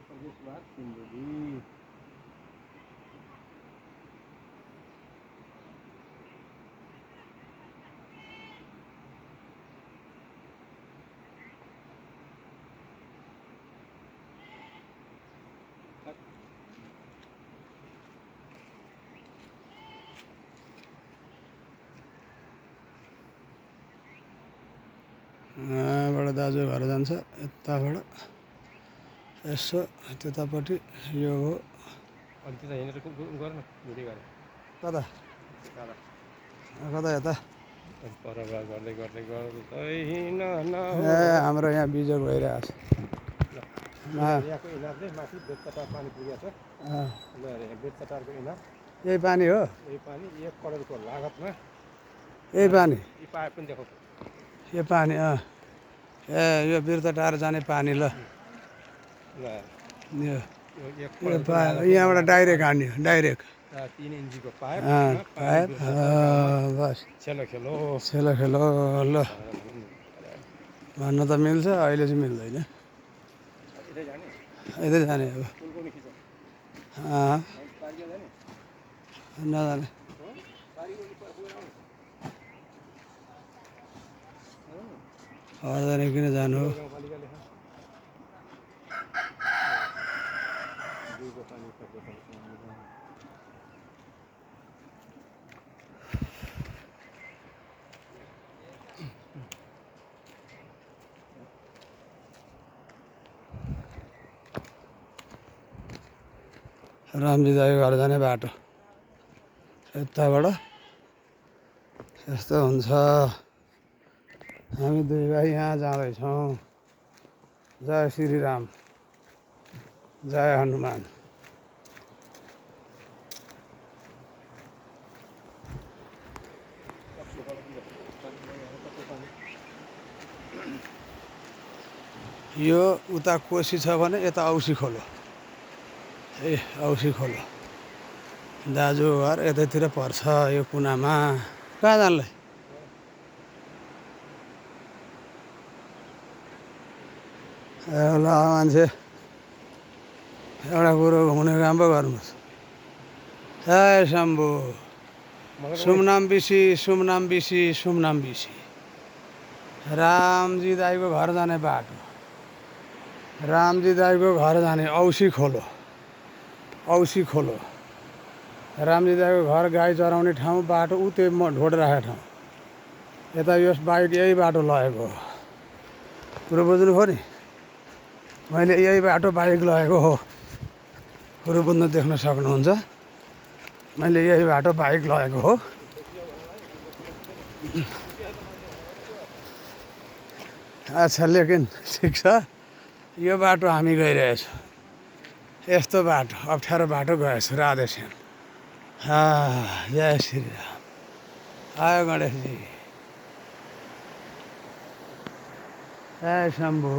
प्रदेशवाद सिन्धुली यहाँबाट दाजु घर जान्छ यताबाट यसो त्यतापट्टि यो हो अनि त्यता हिँडेर गर न भिडियो गरेर कता टाढा कता यता परवा गर्दै गर्दै गर्दै हिँड न ए हाम्रो यहाँ बिजोग भइरहेछ यहाँको इनारले माथि बेतकटार पानी पुगेको छ ल यहाँ बेतकटारको इनार यही पानी हो यही पानी 1 करोडको लागतमा यही पानी यी पाइप पनि देखाउ यो पानी ए यो बिर्तटार जाने पानी ल ल यो यो 1 करोडको यहाँबाट डाइरेक्ट हान्यो डाइरेक्ट 3 इन्चीको पाइप पाइप बस खेलो खेलो खेलो खेलो ल भन्न त मिल्छ अहिले चाहिँ मिल्दैन यतै जाने यतै जाने अब पुलको नि खिच पारियो जाने नजाने पारियो कि पुगेर आउनु जाने किन जानु हो गाउँपालिकाले दुईको पानी रामजी दाइको घर जाने बाटो यताबाट यस्तो हुन्छ हामी दुई भाइ यहाँ जाँदैछौँ जय श्री राम जय हनुमान यो उता कोसी छ भने यता औसी खोलो ए औसी खोलो दाजु घर यतैतिर पर्छ यो कुनामा कहाँ जानलाई एउटा मान्छे एउटा कुरो हुने काम पो गर्नुहोस् हे शम्भु सुमनाम बिसी सुमनाम बिसी सुमनाम बिसी रामजी दाईको घर जाने बाटो रामजी दाईको घर जाने औसी खोलो औसी खोलो रामजी दाईको घर गाई चराउने ठाउँ बाटो ऊ त्यो ढोड राखेको ठाउँ यता यस बाइक यही बाटो लगेको हो कुरो बुझ्नु पऱ्यो नि मैले यही बाटो बाइक लगेको हो कुरो बुझ्न देख्न सक्नुहुन्छ मैले यही बाटो बाइक लगेको हो अच्छा लेकिन ठिक छ यो बाटो हामी गइरहेछौँ यस्तो बाटो अप्ठ्यारो बाटो गएछ राधेश्याम जय श्री राम आयो गणेशजी जय शम्भु